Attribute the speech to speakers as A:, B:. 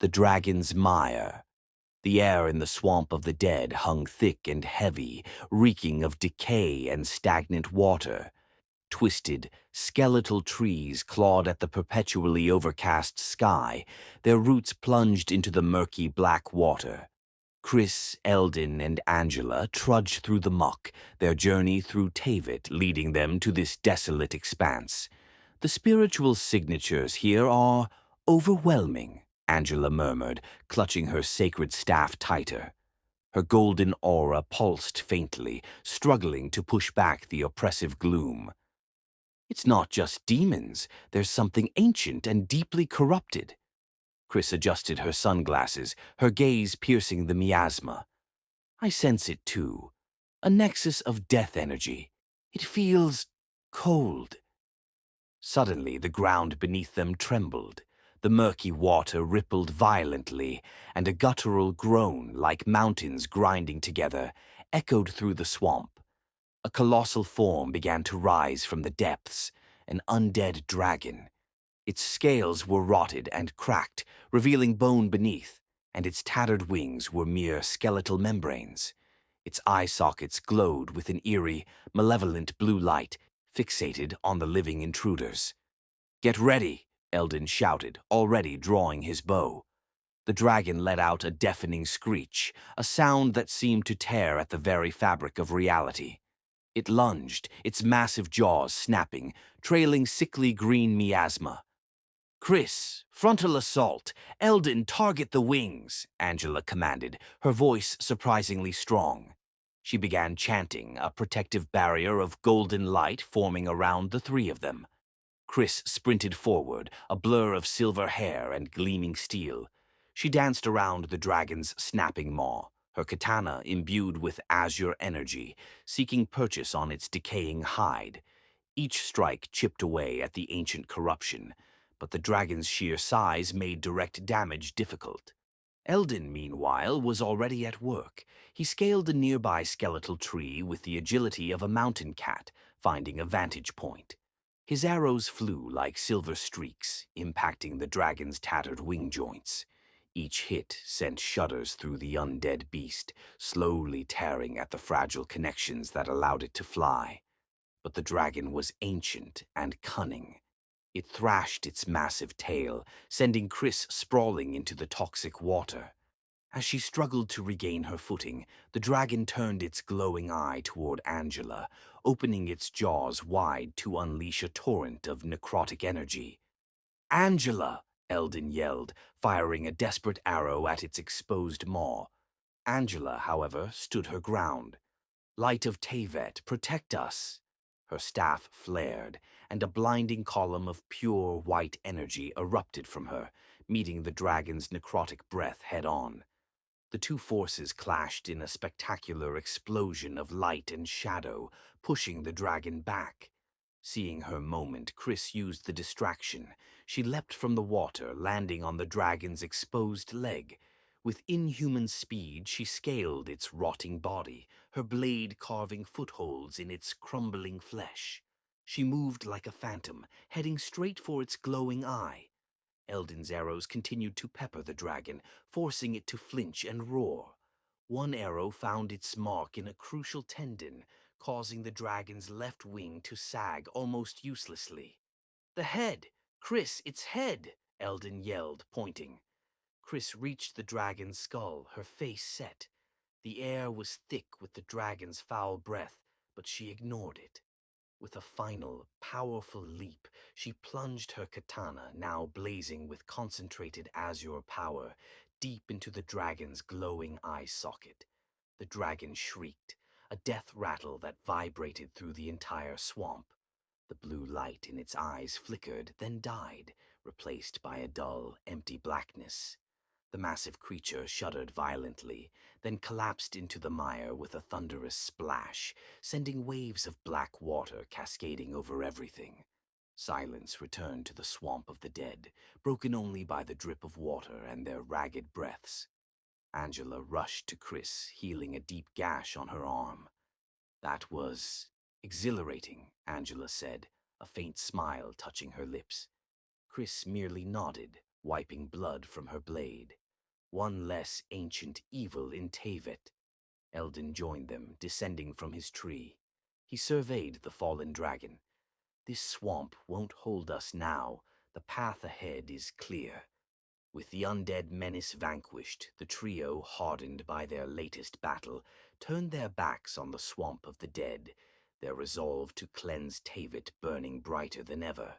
A: The dragon's mire. The air in the swamp of the dead hung thick and heavy, reeking of decay and stagnant water. Twisted, skeletal trees clawed at the perpetually overcast sky, their roots plunged into the murky black water. Chris, Eldon, and Angela trudged through the muck, their journey through Tavit leading them to this desolate expanse. The spiritual signatures here are overwhelming, Angela murmured, clutching her sacred staff tighter. Her golden aura pulsed faintly, struggling to push back the oppressive gloom. It's not just demons, there's something ancient and deeply corrupted. Chris adjusted her sunglasses, her gaze piercing the miasma. I sense it too. A nexus of death energy. It feels cold. Suddenly, the ground beneath them trembled. The murky water rippled violently, and a guttural groan, like mountains grinding together, echoed through the swamp. A colossal form began to rise from the depths, an undead dragon. Its scales were rotted and cracked, revealing bone beneath, and its tattered wings were mere skeletal membranes. Its eye sockets glowed with an eerie, malevolent blue light, fixated on the living intruders. "Get ready," Eldon shouted, already drawing his bow. The dragon let out a deafening screech, a sound that seemed to tear at the very fabric of reality. It lunged, its massive jaws snapping, trailing sickly green miasma. "Chris, frontal assault! Eldon, target the wings!" Angela commanded, her voice surprisingly strong. She began chanting, a protective barrier of golden light forming around the three of them. Chris sprinted forward, a blur of silver hair and gleaming steel. She danced around the dragon's snapping maw, her katana imbued with azure energy, seeking purchase on its decaying hide. Each strike chipped away at the ancient corruption, but the dragon's sheer size made direct damage difficult. Eldon, meanwhile, was already at work. He scaled a nearby skeletal tree with the agility of a mountain cat, finding a vantage point. His arrows flew like silver streaks, impacting the dragon's tattered wing joints. Each hit sent shudders through the undead beast, slowly tearing at the fragile connections that allowed it to fly. But the dragon was ancient and cunning. It thrashed its massive tail, sending Chris sprawling into the toxic water. As she struggled to regain her footing, the dragon turned its glowing eye toward Angela, opening its jaws wide to unleash a torrent of necrotic energy. "Angela!" Eldon yelled, firing a desperate arrow at its exposed maw. Angela, however, stood her ground. "Light of Tevet, protect us!" Her staff flared, and a blinding column of pure white energy erupted from her, meeting the dragon's necrotic breath head-on. The two forces clashed in a spectacular explosion of light and shadow, pushing the dragon back. Seeing her moment, Chris used the distraction. She leapt from the water, landing on the dragon's exposed leg. With inhuman speed, she scaled its rotting body, her blade carving footholds in its crumbling flesh. She moved like a phantom, heading straight for its glowing eye. Eldon's arrows continued to pepper the dragon, forcing it to flinch and roar. One arrow found its mark in a crucial tendon, causing the dragon's left wing to sag almost uselessly. "The head! Chris, its head!" Eldon yelled, pointing. Chris reached the dragon's skull, her face set. The air was thick with the dragon's foul breath, but she ignored it. With a final, powerful leap, she plunged her katana, now blazing with concentrated azure power, deep into the dragon's glowing eye socket. The dragon shrieked, a death rattle that vibrated through the entire swamp. The blue light in its eyes flickered, then died, replaced by a dull, empty blackness. The massive creature shuddered violently, then collapsed into the mire with a thunderous splash, sending waves of black water cascading over everything. Silence returned to the swamp of the dead, broken only by the drip of water and their ragged breaths. Angela rushed to Chris, healing a deep gash on her arm. "That was exhilarating," Angela said, a faint smile touching her lips. Chris merely nodded, wiping blood from her blade. One less ancient evil in Teyvat. Eldon joined them, descending from his tree. He surveyed the fallen dragon. This swamp won't hold us now. The path ahead is clear. With the undead menace vanquished, the trio, hardened by their latest battle, turned their backs on the swamp of the dead, their resolve to cleanse Teyvat burning brighter than ever.